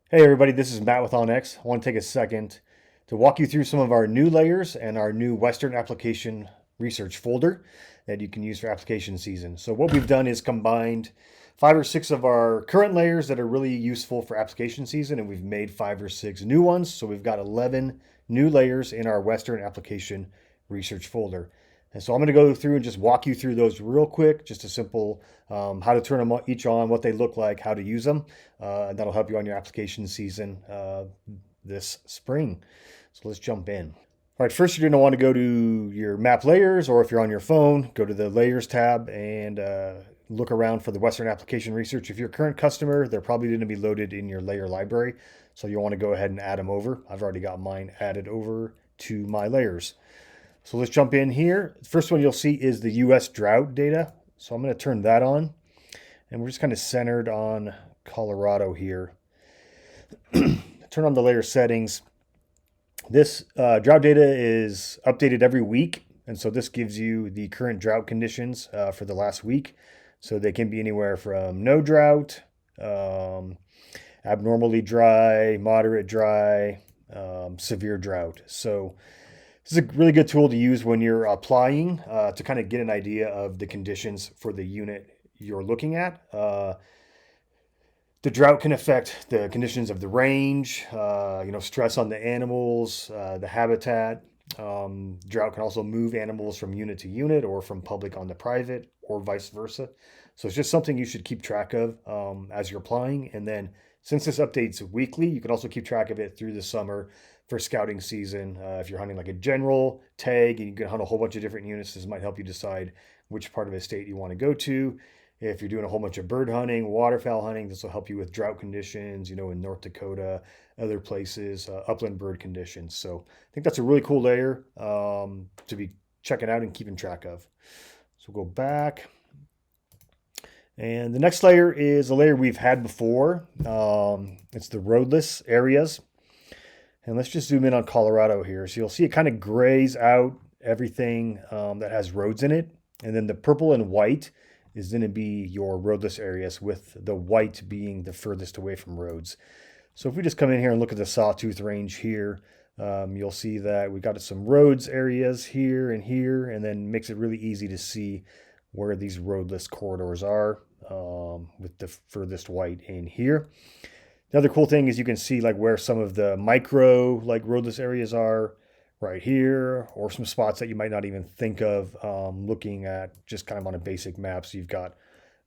Hey everybody, this is Matt with OnX. I want to take a second to walk you through some of our new layers and our new Western application research folder that you can use for application season. So what we've done is combined 5 or 6 of our current layers that are really useful for application season, and we've made 5 or 6 new ones. So we've got 11 new layers in our Western application research folder. And so I'm going to go through and just walk you through those real quick, just a simple how to turn them each on, what they look like, how to use them. And that'll help you on your application season this spring. So let's jump in. All right, first you're going to want to go to your map layers, or if you're on your phone, go to the layers tab and look around for the Western application research. If you're a current customer, they're probably going to be loaded in your layer library. So you'll want to go ahead and add them over. I've already got mine added over to my layers. So let's jump in here. The first one you'll see is the US drought data. So I'm going to turn that on. And we're just kind of centered on Colorado here. Turn on the layer settings. This drought data is updated every week. And so this gives you the current drought conditions for the last week. So they can be anywhere from no drought, abnormally dry, moderate dry, severe drought. So this is a really good tool to use when you're applying to kind of get an idea of the conditions for the unit you're looking at. The drought can affect the conditions of the range, stress on the animals, the habitat. Drought can also move animals from unit to unit or from public on the private or vice versa. So it's just something you should keep track of as you're applying. And then since this updates weekly, you can also keep track of it through the summer for scouting season. If you're hunting like a general tag and you can hunt a whole bunch of different units, this might help you decide which part of a state you want to go to. If you're doing a whole bunch of bird hunting, waterfowl hunting, this will help you with drought conditions, in North Dakota, other places, upland bird conditions. So I think that's a really cool layer to be checking out and keeping track of. So we'll go back. And the next layer is a layer we've had before. It's the roadless areas. And let's just zoom in on Colorado here. So you'll see it kind of grays out everything that has roads in it. And then the purple and white is going to be your roadless areas, with the white being the furthest away from roads. So if we just come in here and look at the Sawtooth Range here, you'll see that we got some roads areas here, and then makes it really easy to see where these roadless corridors are with the furthest white in here. The other cool thing is you can see like where some of the micro roadless areas are right here, or some spots that you might not even think of looking at just kind of on a basic map. So you've got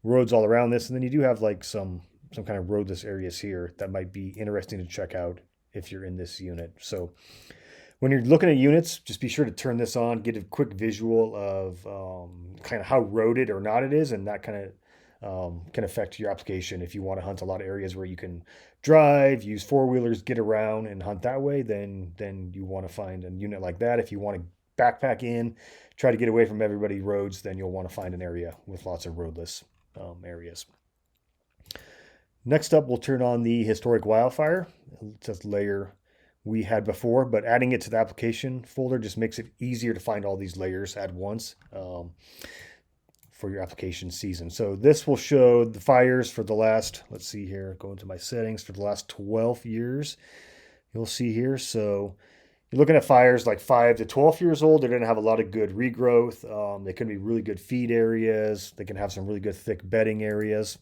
roads all around this, and then you do have like some kind of roadless areas here that might be interesting to check out if you're in this unit. So when you're looking at units, just be sure to turn this on, get a quick visual of kind of how roaded or not it is, and that kind of can affect your application. If you want to hunt a lot of areas where you can drive, use four-wheelers, get around and hunt that way, then you want to find a unit like that. If you want to backpack in, try to get away from everybody's roads, then you'll want to find an area with lots of roadless areas. Next up, we'll turn on the historic wildfire. It's a layer we had before, but adding it to the application folder just makes it easier to find all these layers at once for your application season. So this will show the fires for the last, let's see here, go into my settings, for the last 12 years. You'll see here. So you're looking at fires like 5 to 12 years old. They're going to have a lot of good regrowth. They can be really good feed areas. They can have some really good thick bedding areas.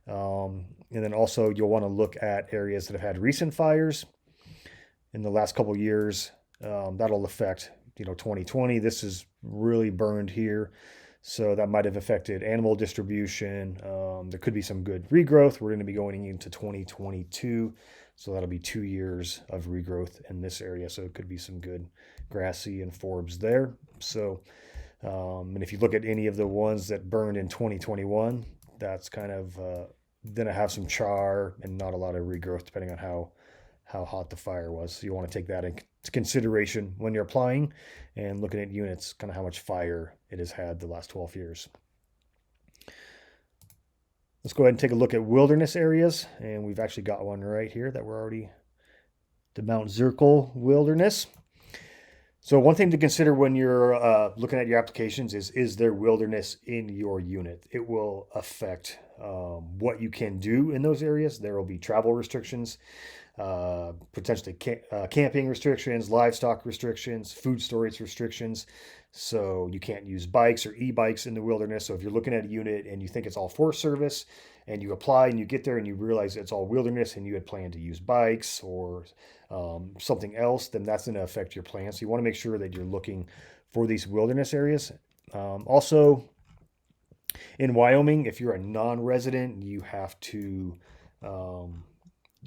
And then also you'll want to look at areas that have had recent fires in the last couple of years. That'll affect, 2020. This is really burned here. So that might have affected animal distribution. There could be some good regrowth. We're going to be going into 2022. So that'll be 2 years of regrowth in this area. So it could be some good grassy and forbs there. So, and if you look at any of the ones that burned in 2021, that's kind of going to have some char and not a lot of regrowth depending on how hot the fire was. So you want to take that into consideration when you're applying and looking at units, kind of how much fire it has had the last 12 years. Let's go ahead and take a look at wilderness areas. And we've actually got one right here that we're already, the Mount Zirkle Wilderness. So one thing to consider when you're looking at your applications is there wilderness in your unit? It will affect what you can do in those areas. There will be travel restrictions, potentially camping restrictions, livestock restrictions, food storage restrictions. So you can't use bikes or e-bikes in the wilderness. So if you're looking at a unit and you think it's all Forest Service and you apply and you get there and you realize it's all wilderness and you had planned to use bikes or something else, then that's going to affect your plan. So you want to make sure that you're looking for these wilderness areas. Also, in Wyoming, if you're a non-resident, you have to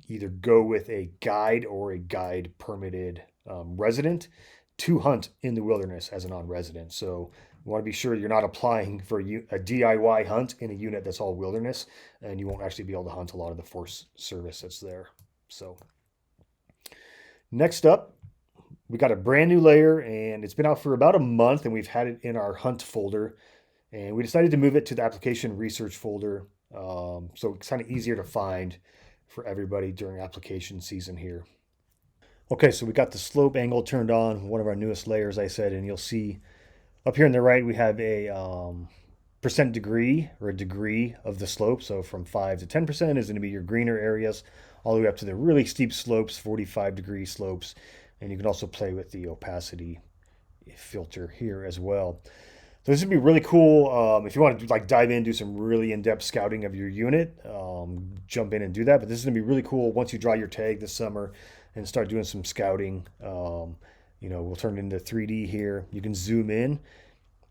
either go with a guide or a guide permitted resident to hunt in the wilderness as a non-resident. So you want to be sure you're not applying for a DIY hunt in a unit that's all wilderness, and you won't actually be able to hunt a lot of the Forest Service that's there. So next up, we got a brand new layer, and it's been out for about a month, and we've had it in our hunt folder, and we decided to move it to the application research folder, so it's kind of easier to find for everybody during application season here. Okay, so we got the slope angle turned on, one of our newest layers, I said, and you'll see up here on the right we have a percent degree, or a degree of the slope. So from 5 to 10% is going to be your greener areas, all the way up to the really steep slopes, 45-degree slopes. And you can also play with the opacity filter here as well. So this would be really cool if you want to like dive in, do some really in-depth scouting of your unit, jump in and do that. But this is going to be really cool once you draw your tag this summer and start doing some scouting. We'll turn it into 3D here. You can zoom in,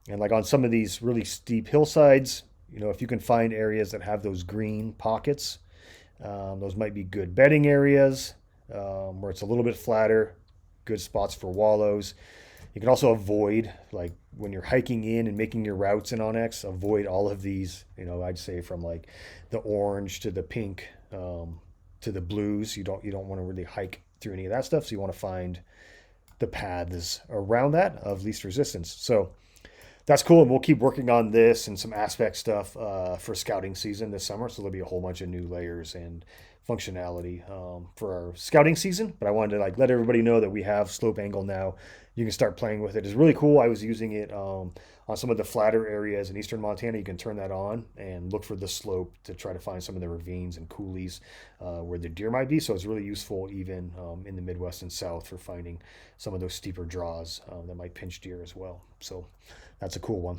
and like on some of these really steep hillsides, if you can find areas that have those green pockets, those might be good bedding areas where it's a little bit flatter, good spots for wallows. You can also avoid, like when you're hiking in and making your routes in Onyx, avoid all of these, I'd say from like the orange to the pink to the blues. You don't want to really hike through any of that stuff. So you want to find the paths around that of least resistance. So that's cool. And we'll keep working on this and some aspect stuff for scouting season this summer. So there'll be a whole bunch of new layers and functionality for our scouting season. But I wanted to let everybody know that we have slope angle now. You can start playing with it. It's really cool. I was using it on some of the flatter areas in eastern Montana. You can turn that on and look for the slope to try to find some of the ravines and coulees where the deer might be. So it's really useful even in the Midwest and South for finding some of those steeper draws that might pinch deer as well. So that's a cool one.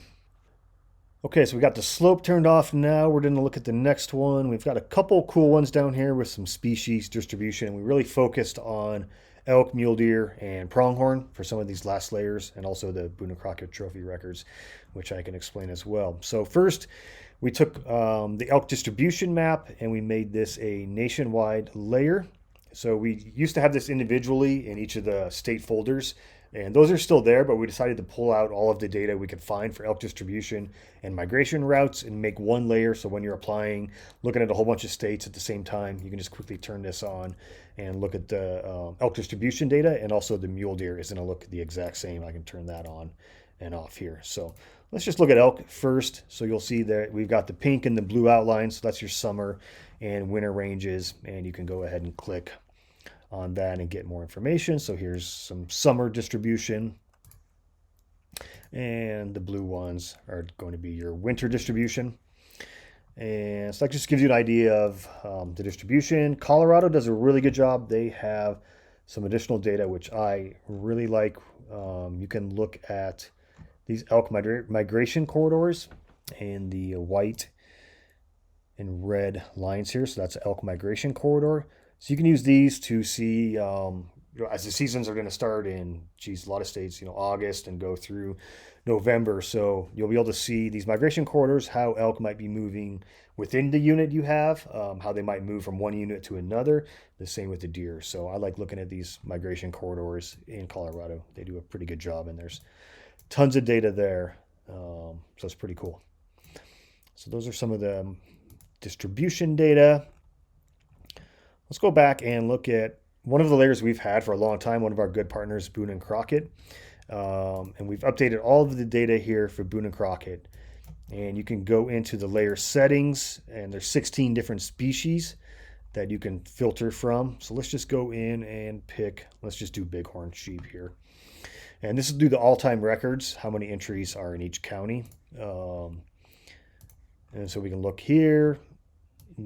Okay, so we got the slope turned off now. We're going to look at the next one. We've got a couple cool ones down here with some species distribution. We really focused on elk, mule deer, and pronghorn for some of these last layers, and also the Boone and Crockett trophy records, which I can explain as well. So first, we took the elk distribution map and we made this a nationwide layer. So we used to have this individually in each of the state folders, and those are still there, but we decided to pull out all of the data we could find for elk distribution and migration routes and make one layer. So when you're applying, looking at a whole bunch of states at the same time, you can just quickly turn this on and look at the elk distribution data, and also the mule deer is going to look the exact same. I can turn that on and off here. So let's just look at elk first. So you'll see that we've got the pink and the blue outlines. So that's your summer and winter ranges, and you can go ahead and click on that and get more information. So here's some summer distribution, and the blue ones are going to be your winter distribution. And so that just gives you an idea of the distribution. Colorado does a really good job. They have some additional data, which I really like. You can look at these elk migration corridors and the white and red lines here. So that's elk migration corridor. So you can use these to see, as the seasons are going to start in, a lot of states, August and go through November. So you'll be able to see these migration corridors, how elk might be moving within the unit you have, how they might move from one unit to another. The same with the deer. So I like looking at these migration corridors in Colorado. They do a pretty good job, and there's tons of data there. So it's pretty cool. So those are some of the distribution data. Let's go back and look at one of the layers we've had for a long time, one of our good partners, Boone and Crockett. And we've updated all of the data here for Boone and Crockett. And you can go into the layer settings, and there's 16 different species that you can filter from. So let's just go in and pick, let's just do bighorn sheep here. And this will do the all-time records, how many entries are in each county. And so we can look here.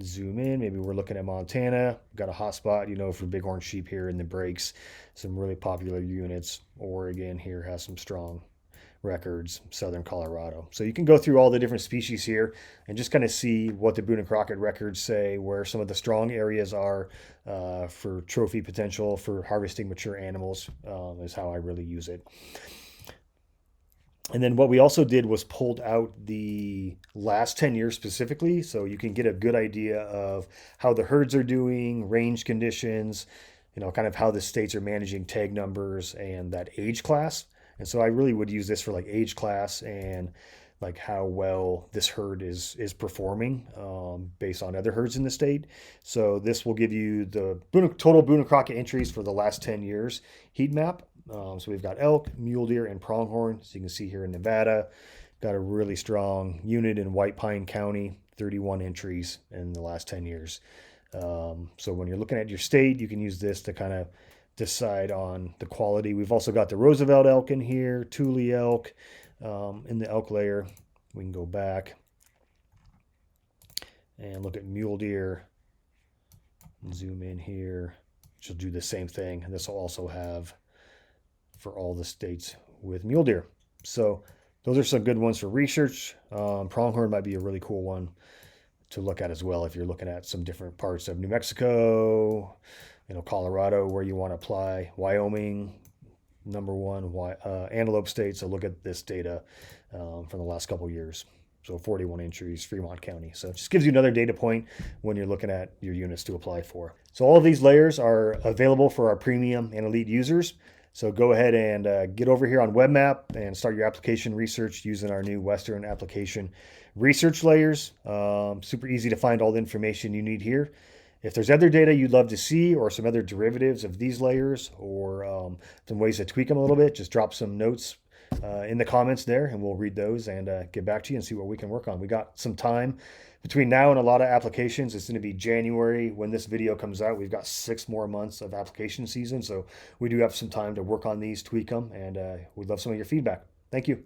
Zoom in. Maybe we're looking at Montana. Got a hot spot, for bighorn sheep here in the breaks. Some really popular units. Oregon here has some strong records, southern Colorado. So you can go through all the different species here and just kind of see what the Boone and Crockett records say, where some of the strong areas are for trophy potential, for harvesting mature animals, is how I really use it. And then what we also did was pulled out the last 10 years specifically, so you can get a good idea of how the herds are doing, range conditions, kind of how the states are managing tag numbers and that age class. And so I really would use this for like age class and like how well this herd is performing based on other herds in the state. So this will give you the total Boone and Crockett entries for the last 10 years heat map. So we've got elk, mule deer, and pronghorn. So you can see here in Nevada, got a really strong unit in White Pine County, 31 entries in the last 10 years. So when you're looking at your state, you can use this to kind of decide on the quality. We've also got the Roosevelt elk in here, Thule elk in the elk layer. We can go back and look at mule deer and zoom in here, which will do the same thing. And this will also have for all the states with mule deer. So those are some good ones for research. Pronghorn might be a really cool one to look at as well if you're looking at some different parts of New Mexico, Colorado where you want to apply, Wyoming, number one, antelope state. So look at this data from the last couple years. So 41 entries, Fremont County. So it just gives you another data point when you're looking at your units to apply for. So all of these layers are available for our premium and elite users. So go ahead and get over here on WebMap and start your application research using our new Western application research layers. Super easy to find all the information you need here. If there's other data you'd love to see or some other derivatives of these layers or some ways to tweak them a little bit, just drop some notes in the comments there and we'll read those and get back to you and see what we can work on. We got some time between now and a lot of applications. It's going to be January when this video comes out. We've got 6 more months of application season, so we do have some time to work on these, tweak them, and we'd love some of your feedback. Thank you.